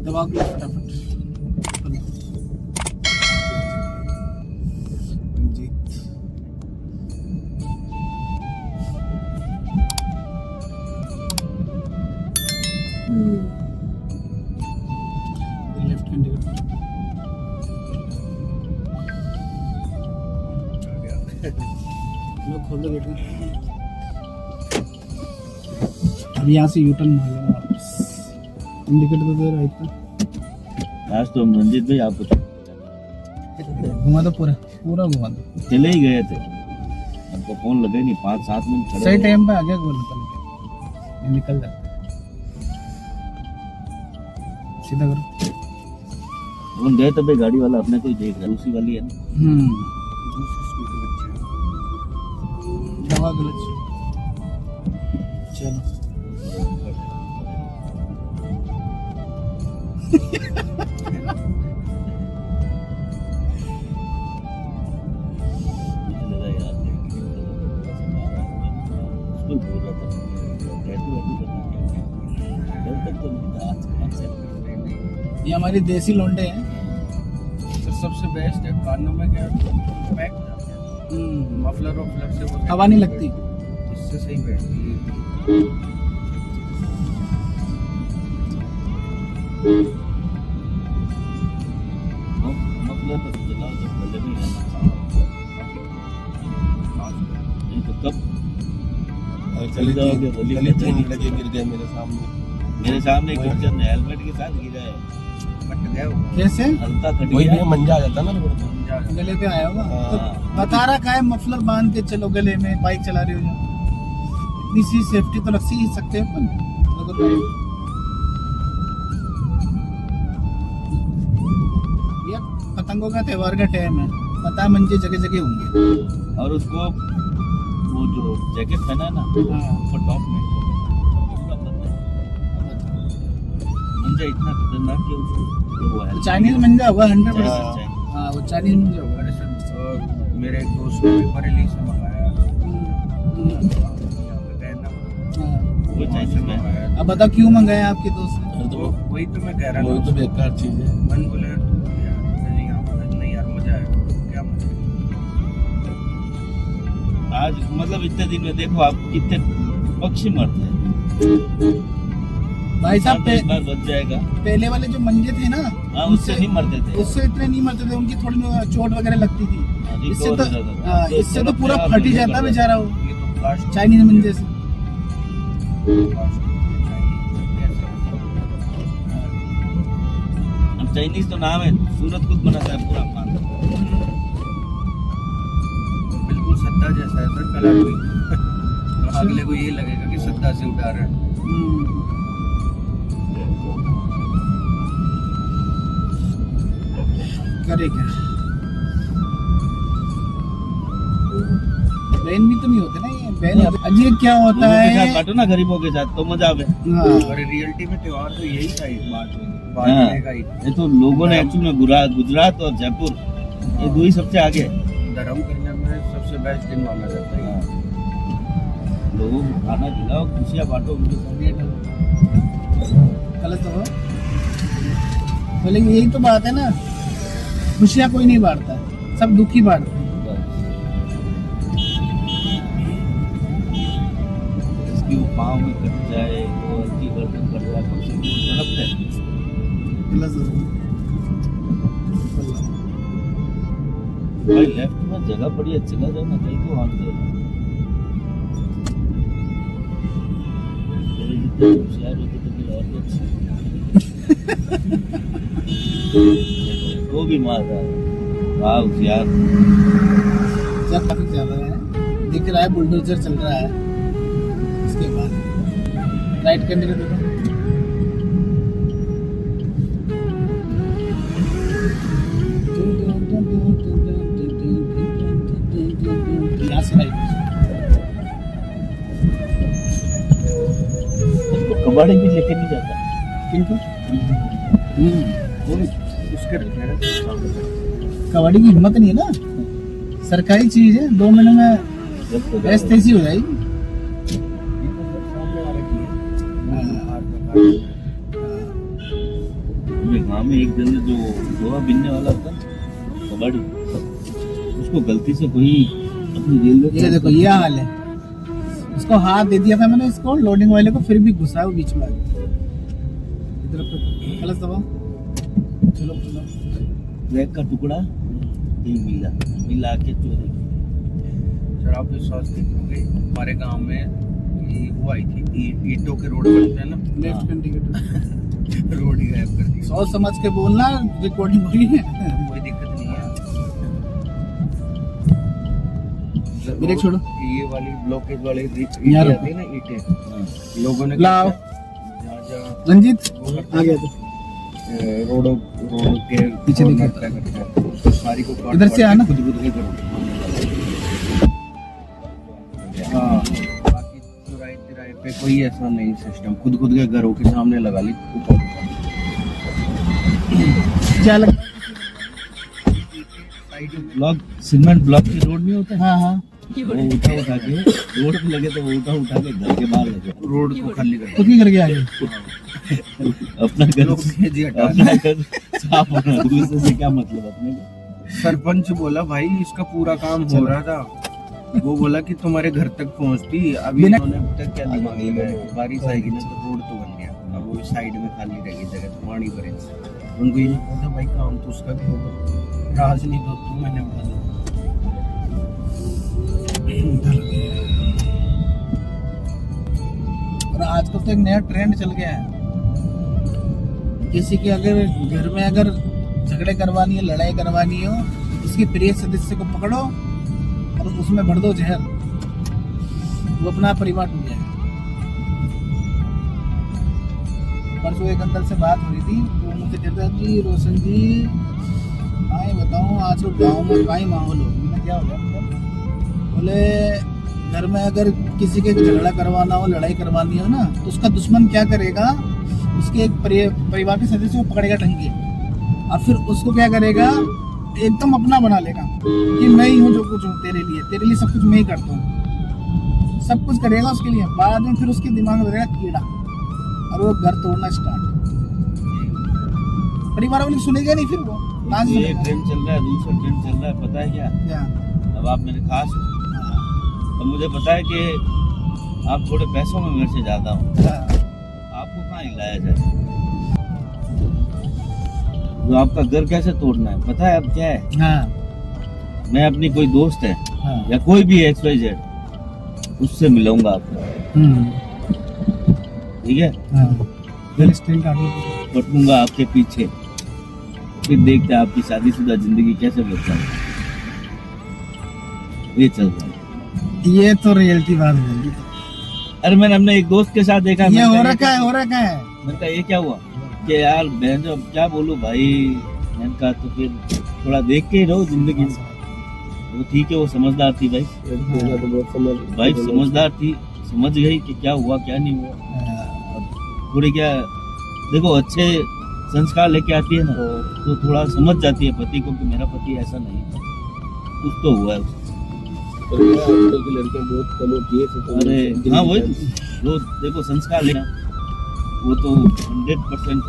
दबा के फटाफट लेफ्ट हैंड खोल दो गेट। अब यहाँ से यूटर्न मारेगा वापस। इंडिकेटर तो दे राइट का। आज तो हम रंजीत भाई आपको घुमा दो पूरा घुमा दो। चले ही गए थे, हमको फोन लगे नहीं, 5-7 मिनट खड़े सही रहे। टाइम पे आ गया गोल निकल जाता सीधा करो। हम गए तब गाड़ी वाला अपने को ही देख रहा है, उसी वाली है ना। दवा गलत चलो ये हमारी देसी लोंडे हैं। तो सबसे बेस्ट है कानों में क्या पैक मफलर और फ्लर से वो हवा नहीं लगती, इससे सही बैठती है। मतलब तो चलाओ तो बोले भी है नहीं तो कब चले जाओगे बोली गिर गए मेरे सामने क्रिश्चियन हेलमेट के साथ गिरा है, कट गया वो। कैसे हल्का कट वही गया। मंजा आ जाता ना रोड गले पे आया होगा तो हाँ। बता रहा है मफलर बांध के चलो गले में, बाइक चला रहे हो जो। इतनी सी सेफ्टी तो रख ही सकते हैं अपन। ये पतंगों का त्योहार का टाइम है, पता है मंजे जगह जगह होंगे। और उसको वो जो जैकेट पहना है ना वो टॉप में पूरा बंद है। मंजा इतना खतरनाक कि उसको वो है चाइनीज मंजा होगा 100%। चाइनीज। हाँ वो चाइनीज मंजा होगा। मेरे एक दोस्त ने भी बरेली से मंगाया, यहाँ पे पहना वो चाइनीज में है। अब बता क्यों मंगाया आपके दोस्त ने? तो वही तो मैं कह रहा हूँ, वही तो बेकार चीज है। मन बोले नहीं यार मजा आया, क्या मजा। आज मतलब इतने दिन में देखो आप कितने पक्षी मरते हैं। भाई साहब इस बार बच जाएगा। पहले वाले जो मंजे थे ना हाँ उससे नहीं मरते थे, उससे इतने नहीं मरते थे, उनकी थोड़ी चोट वगैरह लगती थी। इससे तो इससे तो पूरा फट ही जाता बेचारा वो ये तो प्लास्टिक चाइनीज मंजे से। अब चाइनीज तो नाम है, सूरत खुद बनाता है पूरा पान। बिल्कुल सद्दा जैसा है सर कलर भी। अगले को ये लगेगा कि सद्दा से उठा रहा है। करे क्या, बैन भी तो नहीं होते ना ये बैन। अजय क्या होता लोगों के है साथ बांटो ना गरीबों के साथ तो मजा आवे। हाँ, और रियलिटी में त्योहार तो यही था, इस बांटने का ही। ये तो लोगों ने एक्चुअल में गुजरात और जयपुर ये दो ही सबसे आगे है। धर्म करने में सबसे बेस्ट दिन माना जाता है। लोगों को खाना खिलाओ, खुशियाँ बांटो उनके साथ। गलत हो बोले यही तो बात है ना, खुशियाँ कोई नहीं बांटता है, सब दुखी बांटते हैं। इसकी वो पाँव में कट जाए, वो हल्की गर्दन कट जाए, पक्षी को तड़पते हैं। भाई लेफ्ट में जगह पड़ी है, चला जाओ ना, कहीं को हाथ दे होशियार होते तो फिर और भी अच्छा। वो भी मार रहा है, वाह होशियार। काफी ज्यादा है, दिख रहा है बुलडोजर चल रहा है। इसके बाद राइट करने का देखो, यहाँ से राइट। कबाड़ी भी लेके नहीं जाता किनको उसके कबड्डी की हिम्मत नहीं है ना, सरकारी चीज है, 2 महीने में जब तो ऐसी तैसी हो जाएगी। सामने आ रखी है बाहर का कार्ड। मेरे गाँव में एक दिन जो लोहा बिनने वाला था कबाड़ी, उसको गलती से कोई अपनी रेलवे ये देखो ये हाल है, इसको हाथ दे दिया था मैंने इसको लोडिंग वाले को, फिर भी घुसा वो बीच में आ गया। इधर पे क्लच दबाओ, चलो चलो। ब्रेक का टुकड़ा कहीं मिला के चोरी की। सर आप विश्वास देखोगे, हमारे गांव में ये वो आई थी, ईंटों के रोड बनते हैं ना, लेफ्ट इंडिकेटर रोड ही गायब कर दी। सोच समझ के बोलना, रिकॉर्डिंग हो रही है। कोई दिक्कत नहीं है। ब्रेक छोड़ो। ये वाली ब्लॉकेज वाली यार। आती है ना ईंटें, लोगों ने लाओ। जहाँ रंजीत वो आ गया तो रोड के पीछे corner दिखा। तय करते हैं, तो सारी को काट इधर से आना। खुद के करो। हाँ, बाकी चौराहे तिराहे पे कोई ऐसा नहीं सिस्टम, खुद के घरों के सामने लगा ली ऊपर। क्या लगता साइड में ब्लॉक सीमेंट ब्लॉक के रोड नहीं होते है? हाँ हाँ, वो उठा के रोड पे लगे तो वो उठा के घर के बाहर लगे। रोड को खाली कर खुद ही करके आ गए। अपना घर लोग भेजी हटा अपना घर साफ होना, दूसरे से क्या मतलब अपने को। सरपंच बोला भाई इसका पूरा काम हो रहा था, वो बोला कि तुम्हारे घर तक पहुंचती। अभी बिना- इन्होंने अब तक क्या दिमाग लगाया कि बारिश आएगी ना तो रोड तो बन गया, अब वो साइड में खाली रहेगी जगह, तो पानी भरे। उनको ये नहीं पता भाई काम तो उसका भी होगा, राज नहीं दो तुम, मैंने बता। और आजकल तो एक नया ट्रेंड चल गया है, किसी के अगर घर में अगर झगड़े करवानी है, लड़ाई करवानी हो, उसके प्रिय सदस्य को पकड़ो और उसमें भर दो जहर, वो अपना परिवार टूट जाए। परसों एक अंकल से बात हुई थी, तो मुझे कहता है कि रोशन जी आए बताऊँ आज तो गाँव में का ही माहौल हो। मैंने क्या हो गया मतलब? बोले घर में अगर किसी के झगड़ा करवाना हो, लड़ाई करवानी हो ना, तो उसका दुश्मन क्या करेगा, उसके एक परिवार के सदस्य को पकड़ेगा टंगे, और फिर उसको क्या करेगा, एकदम अपना बना लेगा कि मैं ही हूँ जो कुछ हूँ तेरे लिए सब कुछ मैं ही करता हूँ, सब कुछ करेगा उसके लिए। बाद में फिर उसके दिमाग में बनेगा कीड़ा और वो घर तोड़ना स्टार्ट। परिवार वाले सुनेगा नहीं, फिर वो कहाँ से ये सुनेगा? ट्रेंड चल रहा है, दूसरा ट्रेंड चल रहा है, पता है क्या? क्या? अब आप मेरे खास हो, अब मुझे पता है कि आप थोड़े पैसों में मेरे से ज्यादा हो, आपको कहाँ हिलाया जाए? जो आपका घर कैसे तोड़ना है पता है अब क्या है? हाँ मैं अपनी कोई दोस्त है हाँ या कोई भी XYZ, उससे मिलाऊंगा आपको, ठीक है? फिर स्क्रीन काट लो। पटूंगा आपके पीछे, फिर देखते हैं आपकी शादीशुदा जिंदगी कैसे बच जाए। ये चल रहा है। ये तो रियलिटी बात है। अरे मैंने अपने एक दोस्त के साथ देखा, ये मैंने हो कहा, रखा है, हो रखा है। मैंने कहा ये क्या हुआ कि यार बहन जो क्या बोलूं भाई, मैंने कहा तो फिर थोड़ा देख के ही रहो जिंदगी में। वो ठीक है, वो समझदार थी भाई, भाई समझदार थी, समझ गई कि क्या हुआ क्या नहीं हुआ। अब थोड़ी क्या देखो, अच्छे संस्कार लेके आती है ना, तो थोड़ा समझ जाती है पति को कि मेरा पति ऐसा नहीं था, कुछ तो हुआ है उसको। आजकल की लड़कियां बहुत कम होती है। अरे हाँ वही तो, देखो संस्कार लेना वो तो 100%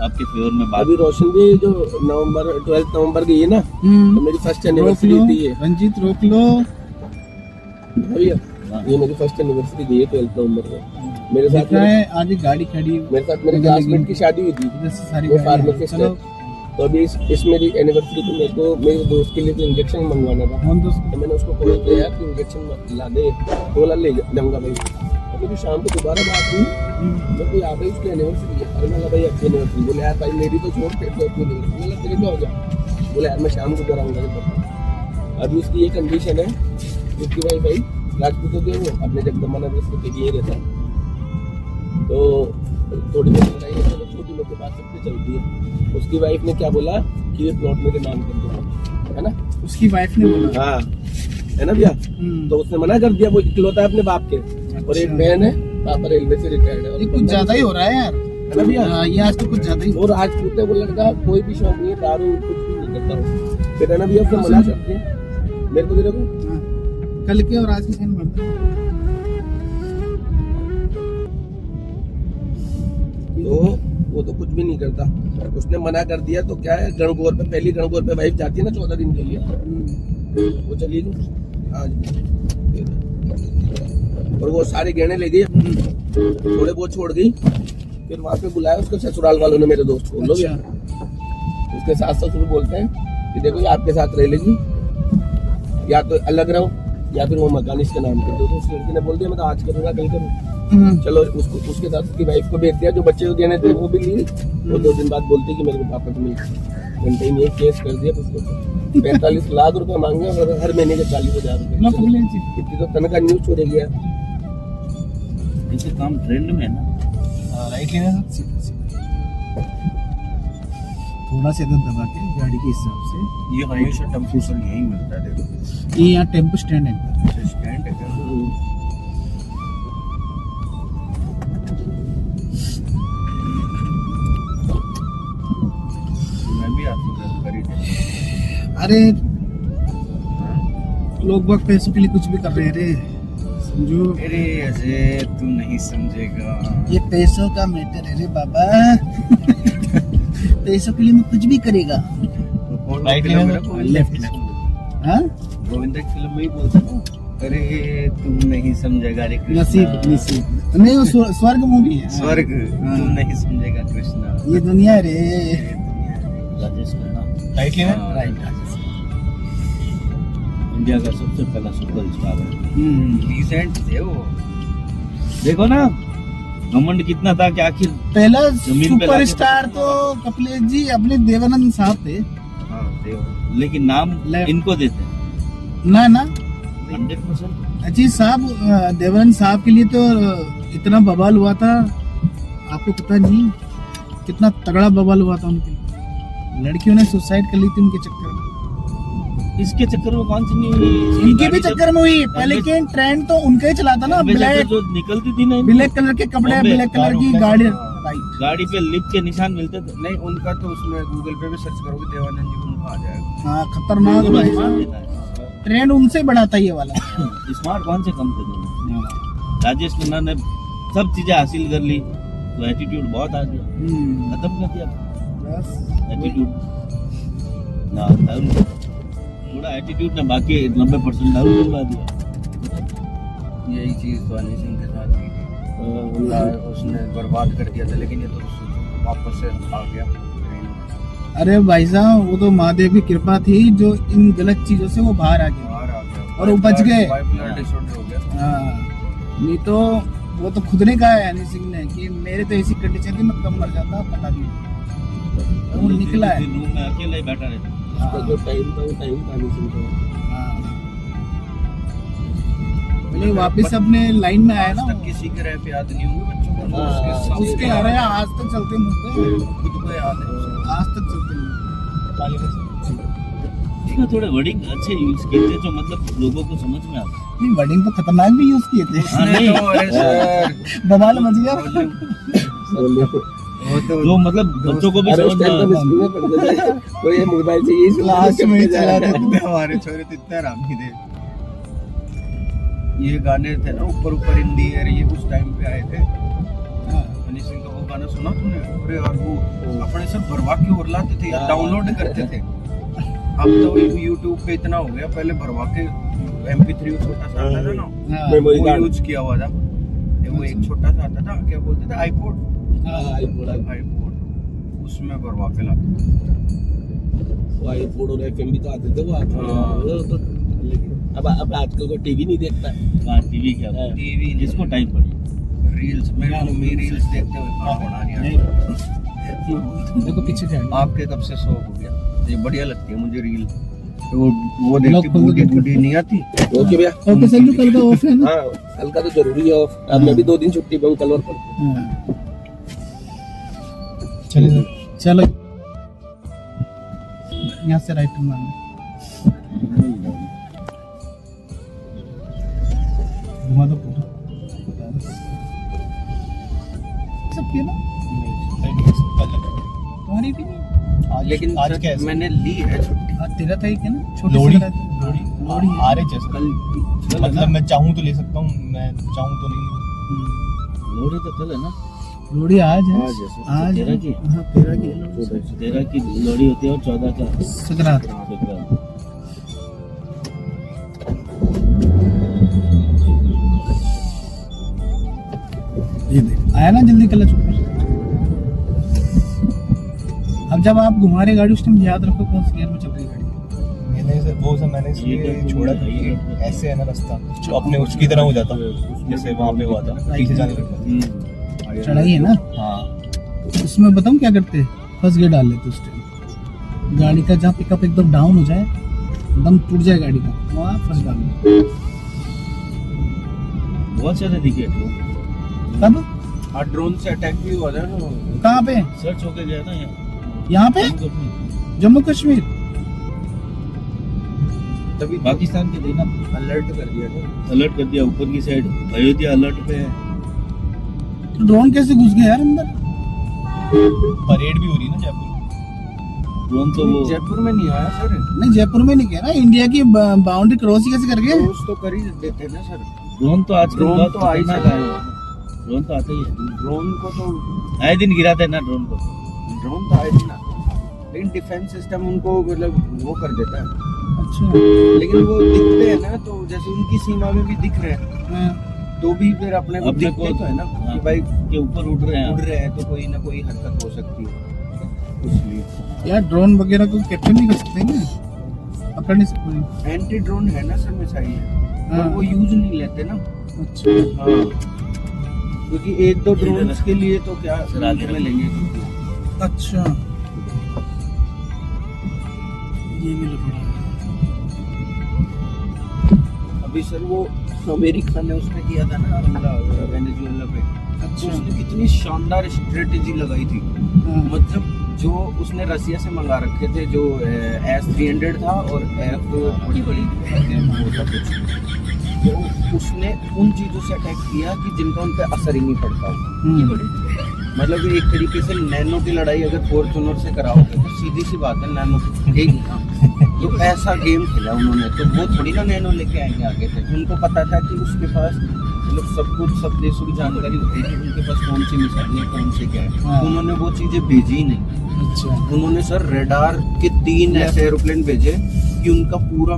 आपके फेवर में बात। अभी रोशन भी जो 12 नवंबर गई है ना, तो मेरी फर्स्ट रोक एनिवर्सरी लो थी ये। रंजीत, रोक लो। भैया ये मेरी फर्स्ट एनिवर्सरी गई है 12 नवंबर को। मेरे साथ दिख रहा है आगे गाड़ी खड़ी, मेरे साथ मेरे क्लासमेट की शादी हुई थी, इधर से सारी वो गाड़ियां हैं। फार्मासिस्ट है। चलो तो अभी इस मेरी एनिवर्सरी को मेरे को मेरे दोस्त के लिए तो इंजेक्शन मंगवाना था, फोन दोस्त तो मैंने उसको कॉल किया यार कि इंजेक्शन ला दे, तो बोला ले जाऊंगा भाई। तो मेरी शाम को दोबारा बात हुई, मैं कोई आ गई उसकी एनिवर्सरी है, अरे मैं भाई आपकी एनिवर्सरी, बोले यार भाई मेरी तो छोड़ फिर तो अपनी एनिवर्सरी, बोला तेरे क्या हो गया, बोले यार मैं शाम को घर आऊँगा। अभी उसकी ये कंडीशन है, उसकी भाई राजपूतों के वो अपने जगदम्बा नगर से ये रहता है, तो थोड़ी बहुत लड़ाई है, तो छोटी मोटी बात सबसे चलती है। उसकी वाइफ ने क्या बोला कि ये प्लॉट मेरे नाम कर दो, है ना, उसकी वाइफ ने बोला। हाँ है ना भैया, तो उसने मना कर दिया, वो इकलौता है अपने बाप के, और एक बहन है पापा रेलवे से रिटायर्ड है। ये कुछ ज्यादा ही हो रहा है यार, है ना भैया, ये आज तो कुछ ज्यादा ही। और राजपूत है वो लड़का, कोई भी शौक नहीं है, दारू कुछ भी नहीं करता हूँ, फिर है ना भैया, उसने मना कर दिया। मेरे को दे दोगे? हाँ, कल के और आज के सेम भर दो। तो वो तो कुछ भी नहीं करता, उसने मना कर दिया तो क्या है, गणगौर पे पहली गणगौर पे वाइफ जाती है ना 14 दिन के लिए, वो चली गई आज। और वो सारे गहने ले गई, थोड़े बहुत छोड़ गई, फिर वहां पे बुलाया उसके ससुराल वालों ने, मेरे दोस्त को, लोग उसके सास ससुर बोलते हैं कि देखो ये आपके साथ रह लेगी, या तो अलग रहो या फिर वो मकान इसके नाम कर दो। तो उस लड़की ने बोल दिया मैं तो आज करूंगा कल करूँ। चलो उसको, उसके साथ उसकी वाइफ को भेज दिया, जो बच्चे को देने थे वो भी लिए। वो 2 दिन बाद बोलती कि मेरे को पापा को घंटे ही नहीं केस कर दिया, उसको 45 लाख रुपए मांगे और हर महीने के 40,000 रुपए। इतनी तो तनख्वाह न्यूज छोड़ेगी यार। ऐसे काम ट्रेंड में है ना। राइट लेना था, सीधा सीधा थोड़ा सा इधर दबा के गाड़ी के हिसाब से। ये हमेशा टेम्पो सर यही मिलता है, देखो ये यहाँ टेम्पो स्टैंड है। अच्छा स्टैंड है क्या? मैं भी आपको कर ही दे। अरे लोग बहुत पैसों के लिए कुछ भी कर रहे हैं रे, समझो। अरे ऐसे तू नहीं समझेगा। ये पैसों का मैटर है रे बाबा। पैसों के लिए मैं कुछ भी करेगा। राइट लेफ्ट में। हाँ गोविंदा की फिल्म में ही बोलता ना, अरे तू नहीं समझेगा रे कृष्णा। नसीब नसीब नहीं, वो स्वर्ग मूवी है। स्वर्ग हाँ। तू नहीं समझेगा कृष्णा। ये दुनिया है रे। राजेश खन्ना राइट हाँ। राइट। इंडिया का सबसे पहला सुपर स्टार है। रिसेंट थे वो। देखो ना घमंड कितना था कि आखिर पहला जमीन पे लाके सुपरस्टार तो कपिलेश जी अपने देवानंद साहब थे हाँ देव। लेकिन नाम ले- इनको देते हैं ना ना 100%। अजी साहब, देवानंद साहब के लिए तो इतना बवाल हुआ था, आपको पता नहीं कितना तगड़ा बवाल हुआ था उनके लिए। लड़कियों ने सुसाइड कर ली थी उनके चक्कर में। इसके चक्कर में कौन सी नहीं हुई? इनके भी गाड़ी जब- चक्कर में हुई। पहले के ट्रेंड तो उनका ही चलाता ना, एम्बेसडर ब्लैक जो निकलती थी ना इनकी, ब्लैक कलर के कपड़े, बॉम्बे, ब्लैक कलर की गाड़ी। राइट। गाड़ी पे लिप के निशान मिलते थे। नहीं उनका तो उसमें गूगल पे भी सर्च करोगे देवानंद जी को उनका आ जाएगा। हाँ खतरनाक उनको भाई स्मार्ट साहब। देता है। ट्रेंड उनसे बड़ा था ये वाला। स्मार्ट कौन से कम थे दोनों। राजेश खन्ना ने सब चीजें हासिल कर ली तो एटीट्यूड बहुत आ गया, खत्म कर दिया बस एटीट्यूड ना। दारू थोड़ा एटीट्यूड ने बाकी 90% दारू करवा दिया। यही चीज तो अनिल सिंह के साथ हुई थी। उसने बर्बाद कर दिया था, लेकिन ये तो वापस से आ गया। अरे भाई साहब, वो तो महादेव की कृपा थी जो इन गलत चीजों से वो बाहर आ गया। बाहर आ गया और वो बच गए। बाइपोलर डिसऑर्डर हो गया। हाँ, नहीं तो वो तो खुद ने कहा है हनी सिंह ने कि मेरे तो ऐसी कंडीशन थी मैं कम मर जाता, पता भी नहीं। वो निकला है। रूम में अकेला ही बैठा रहता। उसका जो टाइम था वो टाइम था नहीं सुनता। हाँ। पहले वापस अपने लाइन में आया ना आज तक किसी के रैप याद नहीं होंगे बच्चों को। हाँ, उसके उसके साथ- अरे आज तक चलते मुंह पे, खुद को याद है उसे। आज तक चलते मुंह इसमें थोड़े वर्डिंग अच्छे यूज किए थे जो मतलब लोगों को समझ में आता। पे। नहीं, वर्डिंग तो खतरनाक भी यूज किए थे। हाँ, नहीं। तो अरे सर बवाल मच गया। वो तो जो मतलब बच्चों को भी अरे उस समझ टाइम में तो आता। स्कूल में पढ़ते थे, तो ये मोबाइल से यही क्लास में चलाते थे। हमारे छोरे तो इतने आरामी थे। ये गाने थे ना ऊपर ऊपर इन दी एयर, ये उस टाइम पे आए थे। हनी सिंह का वो गाना सुना तुमने? अरे और वो अपने सब भरवा के और लाते थे, डाउनलोड करते थे। अब तो यूट्यूब पे इतना हो गया, पहले भरवा के MP3 छोटा सा आता था ना, हाँ, मेमोरी वो कार्ड। यूज किया हुआ था। वो एक छोटा सा आता था, क्या बोलते थे, आईपोड। आईपोड उसमें भरवा के लाते थे। आईपोड और एफएम भी तो आते थे वो आते थे। लेकिन अब आजकल को टीवी नहीं देखता है। हाँ, टीवी क्या हाँ। टीवी जिसको टाइम पड़ी। रील्स, मेरे को मेरी रील्स देखते हुए खाना बना रही है। देखो पीछे जाएंगे। आपके कब से शौक हो गया? ये बढ़िया लगती है मुझे रील। तो वो देखती बूढ़ी बूढ़ी नहीं आती। ओके भैया। ओके संजू, कल का ऑफ है ना? हाँ कल का तो जरूरी है ऑफ। अब मैं भी 2 दिन छुट्टी पे हूँ कल और कल। हाँ। चलो चलो, यहाँ से राइट टर्न मारना, घुमा दो पूरा सब किया ना। तुम्हारी भी नहीं? लेकिन आज सर, कैसे? मैंने ली है छुट्टी। आज तेरा था ही क्या ना, छोटी लोहड़ी। सी रात। लोड़ी है। RHS कल मतलब मैं चाहूँ तो ले सकता हूँ, मैं चाहूँ तो नहीं। लोड़ी तो कल है ना, लोड़ी आज है। आज है सर। आज 13 की? हाँ 13 की है लोड़ी। 13 की लोड़ी होती है और 14 का संक्रांत। संक्रांत। ये देख आया ना जल्दी कलच ऊपर। अब जब आप घुमा रहे गाड़ी उस टाइम याद रखो कौन सी गियर में चल रही है गाड़ी। मैंने वो सब मैंने इसलिए छोड़ा था कि ऐसे है ना रास्ता जो अपने उसकी तरह हो जाता, जैसे वहाँ पे हुआ था पीछे जाने लगा। चढ़ाई है ना, हाँ उसमें बताऊँ क्या करते, फर्स्ट गियर डाल लेते उस टाइम। गाड़ी का जहाँ पिकअप एकदम डाउन हो जाए, दम टूट जाए गाड़ी का, वहाँ फर्स्ट डाल लो। बहुत सारे दिखे ड्रोन, कब हाँ ड्रोन से अटैक भी हुआ था ना। कहाँ पे, सर्च होके गया ना यहाँ पे जम्मू कश्मीर। तभी पाकिस्तान के देना अलर्ट कर दिया था। अलर्ट कर दिया, ऊपर की साइड अयोध्या अलर्ट पे है। तो ड्रोन कैसे घुस गया यार अंदर। परेड भी हो रही है ना जयपुर। ड्रोन तो वो जयपुर में नहीं आया सर, नहीं जयपुर में नहीं किया ना, इंडिया की बाउंड्री क्रॉस ही कैसे कर गए। क्रॉस तो कर ही देते हैं ना सर। ड्रोन तो आजकल ड्रोन बहुत तो आ ही खतरनाक सकता है। है। ड्रोन तो आते ही है, ड्रोन को तो आए दिन गिराते हैं ना ड्रोन को। ड्रोन तो आए ना, लेकिन डिफेंस सिस्टम उनको मतलब वो कर देता है। अच्छा लेकिन वो दिखते हैं ना, तो जैसे उनकी सीमा में भी दिख रहे हैं, हाँ, तो भी फिर अपने को अपने दिखते को- तो है ना हाँ। कि भाई के ऊपर उड़ रहे उड़ हैं। रहे हैं तो कोई ना कोई हरकत हो सकती है, इसलिए यार ड्रोन वगैरह को कैप्चर नहीं कर सकते हैं, पकड़ नहीं सकते। एंटी ड्रोन है ना सर मिसाइल है, हाँ। और वो यूज नहीं लेते ना। अच्छा हाँ, क्योंकि एक दो ड्रोन के लिए तो क्या सर, आगे में लेंगे। अच्छा ये भी लग रहा है। अभी सर वो अमेरिका ने उसने किया था ना हमला वेनेजुएला पे, तो अच्छा उसने कितनी शानदार स्ट्रेटेजी लगाई थी। हाँ, मतलब जो उसने रसिया से मंगा रखे थे, जो S-300 था और F बड़ी बड़ी होता कुछ, तो उसने उन चीजों से अटैक किया कि जिनका उन पे असर ही नहीं पड़ता। मतलब एक तरीके से नैनो की लड़ाई अगर फॉर्च्यूनर से कराओगे तो सीधी सी बात है, नैनो एक ना तो ऐसा गेम खेला उन्होंने। तो वो थोड़ी ना नैनो लेके आएंगे आगे से, उनको पता था कि उसके पास मतलब सब कुछ, सब देशों की जानकारी होती है कि उनके पास कौन सी मिसाइल है, कौन से क्या है। हाँ। तो उन्होंने वो चीजें भेजी ही नहीं। अच्छा उन्होंने सर रेडार के 3 ऐसे एरोप्लेन भेजे कि उनका पूरा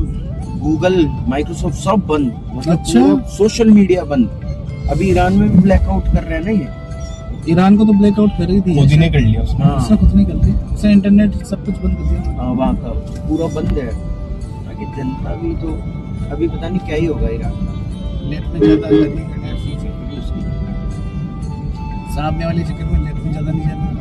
गूगल, माइक्रोसॉफ्ट सब बंद, मतलब अच्छा। पूरा सोशल मीडिया बंद। अभी ईरान में भी ब्लैकआउट कर रहे हैं ना ये। ईरान को तो ब्लैकआउट कर रही थी, मोदी ने कर लिया उसमें। हाँ, उसने कुछ नहीं कर दिया, उसने इंटरनेट सब कुछ बंद कर दिया। हाँ, वहाँ का पूरा बंद है। बाकी जनता भी तो अभी पता नहीं क्या ही होगा ईरान का। नेट में ज्यादा आजादी करने ऐसी चीज़ है उसकी, सामने वाले चक्कर में नेट में ज्यादा नहीं जाना।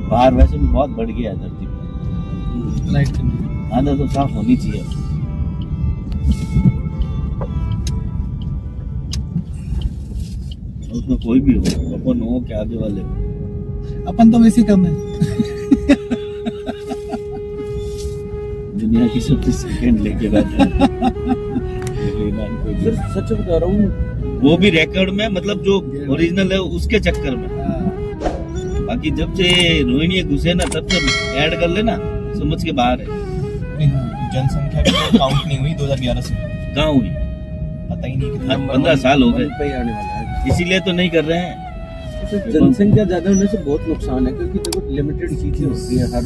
बाहर वैसे भी बहुत बढ़ गया है धरती पर, लाइट करने आधा तो साफ होनी चाहिए। उसमें कोई भी हो, अपन हो क्या आगे वाले हो। अपन तो वैसे ही कम है। दुनिया की सबसे सेकंड लेके बैठे हैं। लेकिन ईरान कोई सर भी- सच बता रहा हूँ, वो भी रिकॉर्ड में, मतलब जो ओरिजिनल है उसके चक्कर में। बाकी जब से रोहिणी घुसे ना, तब से ऐड कर लेना, समझ के बाहर है। जनसंख्या भी तो काउंट नहीं हुई 2011 से, कहाँ हुई, पता ही नहीं कितना। 15 साल हो गए, पे ही आने वाला है। इसीलिए तो नहीं कर रहे हैं। जनसंख्या ज्यादा होने से बहुत नुकसान है, क्योंकि देखो लिमिटेड चीजें होती है हर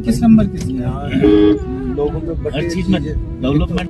किस नंबर किस यहाँ लोगों में हर चीज में डेवलपमेंट